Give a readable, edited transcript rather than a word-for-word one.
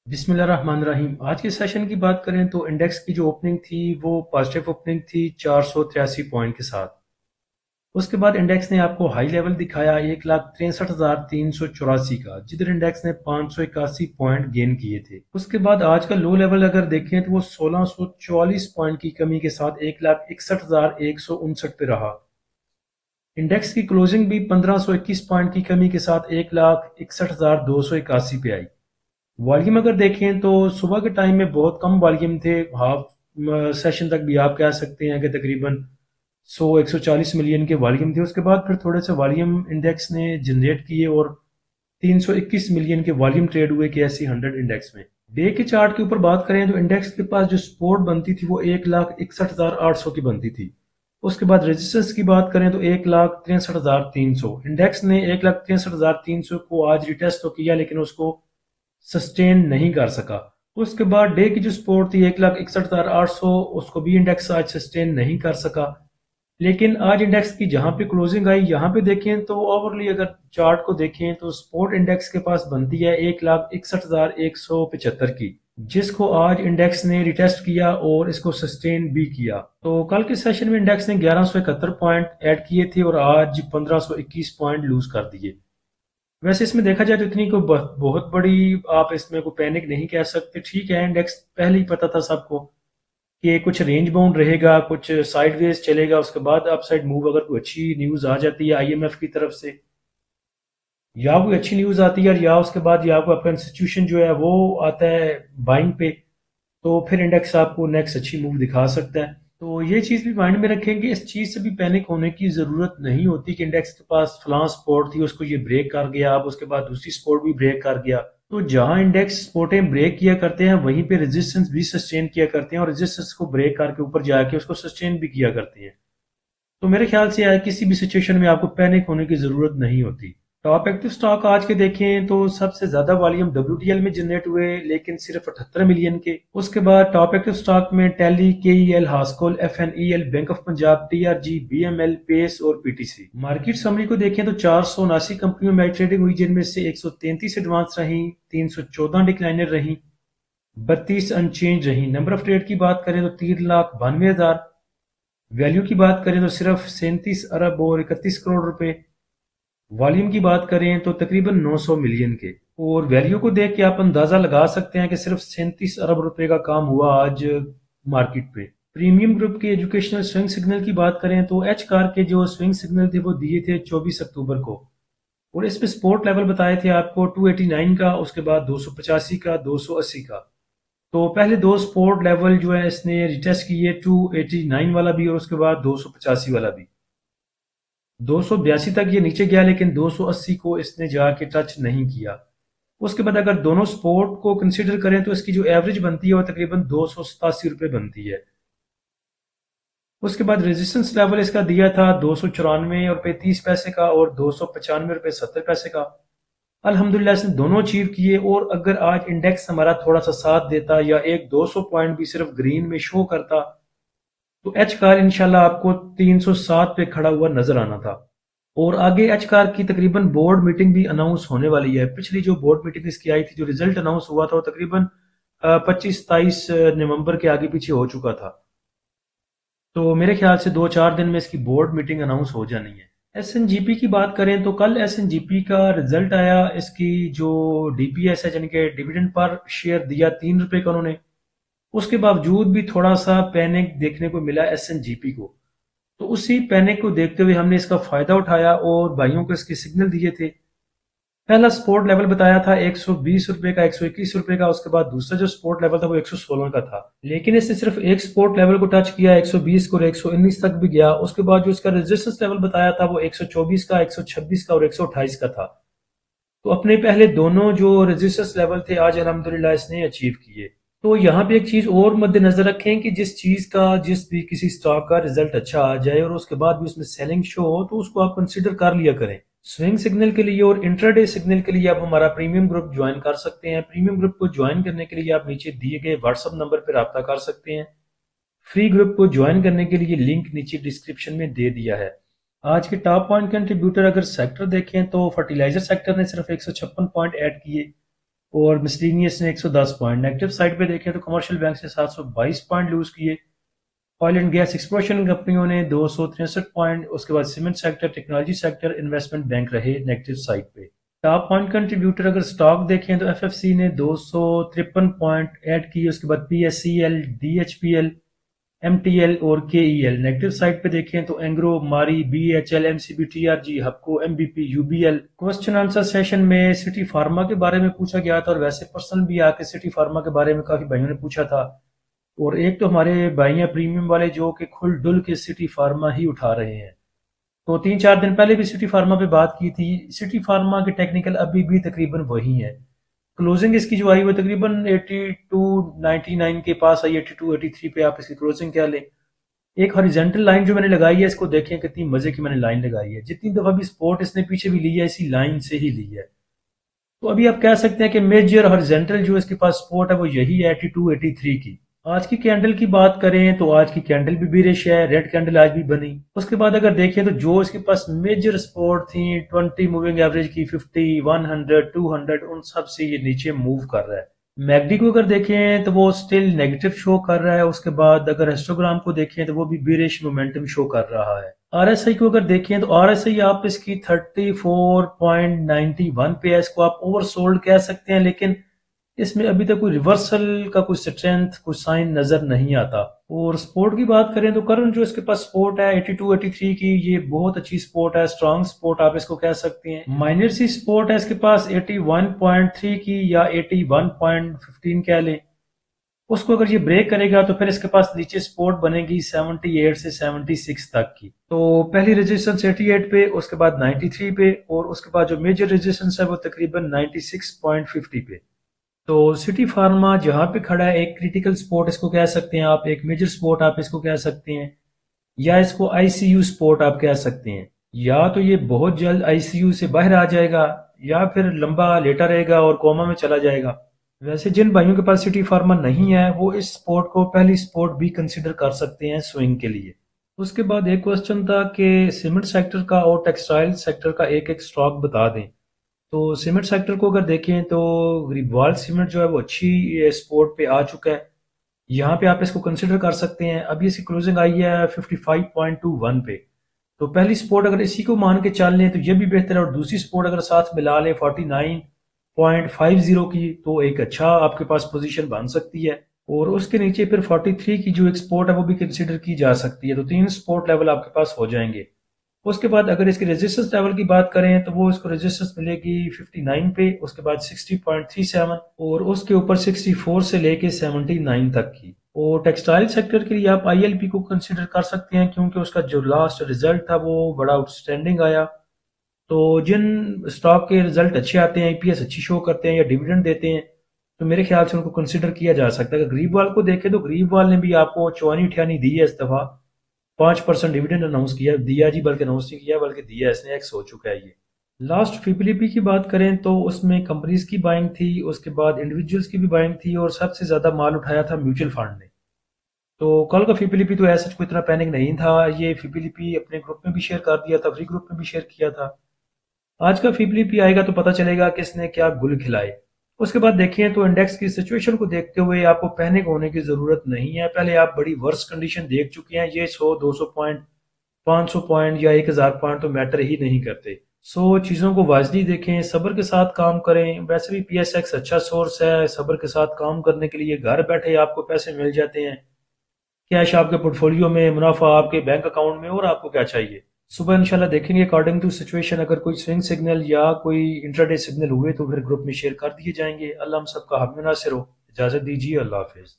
बिस्मिल्लाहिर्रहमानिर्रहीम। आज के सेशन की बात करें तो इंडेक्स की जो ओपनिंग थी वो पॉजिटिव ओपनिंग थी 483 पॉइंट के साथ। उसके बाद इंडेक्स ने आपको हाई लेवल दिखाया 1,63,384 का, जिधर इंडेक्स ने 581 पॉइंट गेन किए थे। उसके बाद आज का लो लेवल अगर देखें तो वो 1644 पॉइंट की कमी के साथ 1,61,159 पे रहा। इंडेक्स की क्लोजिंग भी 1521 पॉइंट की कमी के साथ 1,61,281 पे आई। वॉल्यूम अगर देखें तो सुबह के टाइम में बहुत कम वॉल्यूम थे। हाफ सेशन तक भी आप कह सकते हैं कि तकरीबन 100-140 मिलियन के वॉल्यूम थे। उसके बाद फिर थोड़े से वॉल्यूम इंडेक्स ने जनरेट किए और 321 मिलियन के वॉल्यूम ट्रेड हुए के ऐसी 100 इंडेक्स में। डे के चार्ट के ऊपर बात करें तो इंडेक्स के पास जो सपोर्ट बनती थी वो 1,61,800 की बनती थी। उसके बाद रेजिस्टेंस की बात करें तो 1,63,300। इंडेक्स ने 1,63,300 को आज रिटेस्ट तो किया लेकिन उसको सस्टेन नहीं कर सका। उसके बाद डे की जो सपोर्ट थी 1,61,800, उसको भी इंडेक्स आज सस्टेन नहीं कर सका। लेकिन आज इंडेक्स की जहां पे क्लोजिंग आई यहाँ पे देखें तो ओवरली अगर चार्ट को देखें तो सपोर्ट इंडेक्स के पास बनती है 1,61,175 की, जिसको आज इंडेक्स ने रिटेस्ट किया और इसको सस्टेन भी किया। तो कल के सेशन में इंडेक्स ने 1171 पॉइंट ऐड किए थे और आज 1521 पॉइंट लूज कर दिए। वैसे इसमें देखा जाए तो इतनी कोई बहुत बड़ी आप इसमें कोई पैनिक नहीं कह सकते। ठीक है, इंडेक्स पहले ही पता था सबको कि कुछ रेंज बाउंड रहेगा, कुछ साइडवेज चलेगा, उसके बाद अपसाइड मूव अगर कोई अच्छी न्यूज आ जाती है आईएमएफ की तरफ से या कोई अच्छी न्यूज आती है या उसके बाद या कोई आपका इंस्टीट्यूशन जो है वो आता है बाइंग पे, तो फिर इंडेक्स आपको नेक्स्ट अच्छी मूव दिखा सकता है। तो ये चीज भी माइंड में रखें कि इस चीज से भी पैनिक होने की जरूरत नहीं होती कि इंडेक्स के पास फलां सपोर्ट थी उसको ये ब्रेक कर गया, अब उसके बाद दूसरी सपोर्ट भी ब्रेक कर गया। तो जहां इंडेक्स सपोर्टें ब्रेक किया करते हैं वहीं पे रेजिस्टेंस भी सस्टेन किया करते हैं और रेजिस्टेंस को ब्रेक करके ऊपर जाके उसको सस्टेन भी किया करते हैं। तो मेरे ख्याल से यार किसी भी सिचुएशन में आपको पैनिक होने की जरूरत नहीं होती। टॉप एक्टिव स्टॉक आज के देखें तो सबसे ज्यादा वॉल्यूम डब्ल्यूटीएल में जनरेट हुए लेकिन सिर्फ 78 मिलियन के। उसके बाद टॉप एक्टिव स्टॉक में टेली, KEL, Hascol, FNEL, Bank of Punjab, TRG, BML, Pace और पीटीसी। मार्केट समरी को देखें तो 479 कंपनियों में ट्रेडिंग हुई, जिनमें से 133 एडवांस रही, 314 डिक्लाइनर रही, 32 अनचेंज रही। नंबर ऑफ ट्रेड की बात करें तो 3,92,000। वैल्यू की बात करें तो सिर्फ 37 अरब और 31 करोड़ रुपए। वॉल्यूम की बात करें तो तकरीबन 900 मिलियन के। और वैल्यू को देख के आप अंदाजा लगा सकते हैं कि सिर्फ 37 अरब रुपए का काम हुआ आज मार्केट पे। प्रीमियम ग्रुप के एजुकेशनल स्विंग सिग्नल की बात करें तो एच कार के जो स्विंग सिग्नल थे वो दिए थे 24 अक्टूबर को और इसमें सपोर्ट लेवल बताए थे आपको 289 का, उसके बाद 285 का, 280 का। तो पहले दो सपोर्ट लेवल जो है इसने रिटेस्ट किए, 289 वाला भी और उसके बाद 285 वाला भी। 282 तक ये नीचे गया लेकिन 280 को इसने जाके टच नहीं किया। उसके बाद अगर दोनों सपोर्ट को कंसीडर करें तो इसकी जो एवरेज बनती है वो तकरीबन 287 रुपए बनती है। उसके बाद रेजिस्टेंस लेवल इसका दिया था 294 रुपए 30 पैसे का और 295 रुपए 70 पैसे का। अल्हम्दुलिल्लाह इसने दोनों अचीव किए और अगर आज इंडेक्स हमारा थोड़ा सा साथ देता या एक 200 पॉइंट भी सिर्फ ग्रीन में शो करता तो एच कार इंशाल्लाह आपको 307 पे खड़ा हुआ नजर आना था। और आगे एच कार की तकरीबन बोर्ड मीटिंग भी अनाउंस होने वाली है। पिछली जो बोर्ड मीटिंग इसकी आई थी, जो रिजल्ट अनाउंस हुआ था वो तकरीबन 25-27 नवंबर के आगे पीछे हो चुका था। तो मेरे ख्याल से 2-4 दिन में इसकी बोर्ड मीटिंग अनाउंस हो जानी है। एसएनजीपी की बात करें तो कल एसएनजीपी का रिजल्ट आया। इसकी जो डीपीएस है यानी कि डिविडेंड पर शेयर दिया 3 रुपए का उन्होंने। उसके बावजूद भी थोड़ा सा पैनिक देखने को मिला एसएनजीपी को। तो उसी पैनिक को देखते हुए हमने इसका फायदा उठाया और भाइयों को इसके सिग्नल दिए थे। पहला सपोर्ट लेवल बताया था 120 रुपए का, 121 रुपए का। उसके बाद दूसरा जो सपोर्ट लेवल था वो 116 का था, लेकिन इसने सिर्फ एक सपोर्ट लेवल को टच किया, 120 को और 119 तक भी गया। उसके बाद जो इसका रेजिस्टेंस लेवल बताया था वो 124 का, 126 का और 128 का था। तो अपने पहले दोनों जो रेजिस्टेंस लेवल थे आज अल्हम्दुलिल्लाह इसने अचीव किए। तो यहाँ पे एक चीज और मद्देनजर रखें कि जिस चीज का, जिस भी किसी स्टॉक का रिजल्ट अच्छा आ जाए और उसके बाद भी उसमें सेलिंग शो हो तो उसको आप कंसीडर कर लिया करें। स्विंग सिग्नल के लिए और इंट्राडे सिग्नल के लिए आप हमारा प्रीमियम ग्रुप ज्वाइन कर सकते हैं। प्रीमियम ग्रुप को ज्वाइन करने के लिए आप नीचे दिए गए व्हाट्सएप नंबर पर रब्ता कर सकते हैं। फ्री ग्रुप को ज्वाइन करने के लिए लिंक नीचे डिस्क्रिप्शन में दे दिया है। आज के टॉप पॉइंट कंट्रीब्यूटर अगर सेक्टर देखें तो फर्टिलाइजर सेक्टर ने सिर्फ 156 पॉइंट ऐड किए और मिसलिनियस ने 110 पॉइंट। नेगेटिव साइड पे देखें तो कमर्शियल बैंक से 722 पॉइंट लूज किए। ऑयल एंड गैस एक्सप्लोरेशन कंपनियों ने 263 पॉइंट। उसके बाद cement sector, technology sector, investment bank रहे नेगेटिव साइड पे। टॉप पॉइंट कंट्रीब्यूटर अगर स्टॉक देखें तो एफएफसी ने 253 पॉइंट ऐड किए। उसके बाद पीएससीएल, डीएचपीएल, एमटीएल और केईएल। नेगेटिव साइड पे देखें तो Engro, Mari, BHL, MCB, TRG, Hubco, MBP, UBL. Question answer session में सिटी फार्मा के बारे में पूछा गया था और वैसे पर्सन भी आके सिटी फार्मा के बारे में काफी भाइयों ने पूछा था। और एक तो हमारे भाई हैं प्रीमियम वाले जो कि खुल डुल के सिटी फार्मा ही उठा रहे हैं। तो 3-4 दिन पहले भी सिटी फार्मा पे बात की थी। सिटी फार्मा के टेक्निकल अभी भी तकरीबन वही है। क्लोजिंग इसकी जो आई वो तकरीबन 82.99 के पास आई, 82-83 पे आप इसकी क्लोजिंग क्या लें। एक हॉरिजेंटल लाइन जो मैंने लगाई है इसको देखें कितनी मजे की मैंने लाइन लगाई है। जितनी दफा भी सपोर्ट इसने पीछे भी ली है इसी लाइन से ही ली है। तो अभी आप कह सकते हैं कि मेजर हॉरिजेंटल जो इसके पास सपोर्ट है वो यही है 82-83 की। आज की कैंडल की बात करें तो आज की कैंडल भी बीरिश है, रेड कैंडल आज भी बनी। उसके बाद अगर देखें तो जो इसके पास मेजर सपोर्ट थी 20 मूविंग एवरेज की, 50, 100, 200, उन सब से ये नीचे मूव कर रहा है। मैगडी को अगर देखें तो वो स्टिल नेगेटिव शो कर रहा है। उसके बाद अगर हिस्टोग्राम को देखें तो वो भी बीरिश मोमेंटम शो कर रहा है। आरएसआई को अगर देखें तो आरएसआई आप इसकी 34.91 पे है। इसको आप ओवरसोल्ड कह सकते हैं, लेकिन इसमें अभी तक कोई रिवर्सल का कोई स्ट्रेंथ, कोई साइन नजर नहीं आता। और स्पोर्ट की बात करें तो करंट जो इसके पास स्पोर्ट है 82-83 की, ये बहुत अच्छी स्पोर्ट है, स्ट्रांग स्पोर्ट आप इसको कह सकते हैं। माइनर सी स्पोर्ट है इसके पास 81.3 की या 81.15 कह लें। उसको अगर ये ब्रेक करेगा तो फिर इसके पास नीचे सपोर्ट बनेगी 78 से 76 तक की। तो पहली रेजिस्टेंस 88 पे, उसके बाद 93 पे, और उसके बाद जो मेजर रेजिस्टेंस है वो तकरीबन 96.50 पे। तो सिटी फार्मा जहां पे खड़ा है एक क्रिटिकल स्पोर्ट इसको कह सकते हैं आप, एक मेजर स्पोर्ट आप इसको कह सकते हैं, या इसको आईसीयू स्पोर्ट आप कह सकते हैं। या तो ये बहुत जल्द आईसीयू से बाहर आ जाएगा या फिर लंबा लेटा रहेगा और कोमा में चला जाएगा। वैसे जिन भाइयों के पास सिटी फार्मा नहीं है वो इस स्पोर्ट को पहली स्पोर्ट भी कंसिडर कर सकते हैं स्विंग के लिए। उसके बाद एक क्वेश्चन था कि सीमेंट सेक्टर का और टेक्सटाइल सेक्टर का एक एक स्टॉक बता दें। तो सीमेंट सेक्टर को अगर देखें तो गरीबवाल सीमेंट जो है वो अच्छी स्पोर्ट पे आ चुका है। यहाँ पे आप इसको कंसिडर कर सकते हैं। अभी इसकी क्लोजिंग आई है 55.21 पे। तो पहली स्पोर्ट अगर इसी को मान के चल लें तो ये भी बेहतर है, और दूसरी स्पोर्ट अगर साथ मिला लें 49.50 की तो एक अच्छा आपके पास पोजीशन बन सकती है। और उसके नीचे फिर 43 की जो एक स्पोर्ट है वो भी कंसिडर की जा सकती है। तो 3 स्पोर्ट लेवल आपके पास हो जाएंगे। उसके बाद अगर इसके रेजिस्टेंस लेवल की बात करें तो वो इसको रेजिस्टेंस मिलेगी 59 पे, उसके बाद 60.37 और उसके ऊपर 64 से लेके 79 तक की। और टेक्सटाइल सेक्टर के लिए आप आईएलपी को कंसिडर कर सकते हैं क्योंकि उसका जो लास्ट रिजल्ट था वो बड़ा आउटस्टैंडिंग आया। तो जिन स्टॉक के रिजल्ट अच्छे आते हैं, ईपीएस अच्छी शो करते हैं या डिविडेंड देते हैं, तो मेरे ख्याल से उनको कंसिडर किया जा सकता है। अगर गरीबवाल को देखें तो गरीबवाल ने भी आपको चौनी ठियानी दी है इस दफा, 5% डिविडेंड अनाउंस किया, दिया जी, बल्कि अनाउंस नहीं किया बल्कि दिया इसने, एक्स हो चुका है ये। लास्ट फिबिलिपी की बात करें तो उसमें कंपनीज की बाइंग थी, उसके बाद इंडिविजुअल्स की भी बाइंग थी, और सबसे ज्यादा माल उठाया था म्यूचुअल फंड ने। तो कल का फिबिलिपी तो ऐसा कोई इतना पैनिक नहीं था। ये फिबिलिपी अपने ग्रुप में भी शेयर कर दिया था, फ्री ग्रुप में भी शेयर किया था। आज का फिबिलिपी आएगा तो पता चलेगा किसने क्या गुल खिलाए। उसके बाद देखें तो इंडेक्स की सिचुएशन को देखते हुए आपको पैनिक होने की जरूरत नहीं है। पहले आप बड़ी वर्स्ट कंडीशन देख चुके हैं। ये 100-200 पॉइंट, 500 पॉइंट या 1000 पॉइंट तो मैटर ही नहीं करते। सो चीजों को वाजनी देखें, सब्र के साथ काम करें। वैसे भी पीएसएक्स अच्छा सोर्स है सब्र के साथ काम करने के लिए। घर बैठे आपको पैसे मिल जाते हैं, कैश आपके पोर्टफोलियो में, मुनाफा आपके बैंक अकाउंट में, और आपको क्या चाहिए। सुबह इंशाल्लाह देखेंगे अकॉर्डिंग टू सिचुएशन, अगर कोई स्विंग सिग्नल या कोई इंट्राडे सिग्नल हुए तो फिर ग्रुप में शेयर कर दिए जाएंगे। अल्लाह हम सबका हामी नासिर हो। इजाजत दीजिए, अल्लाह हाफिज।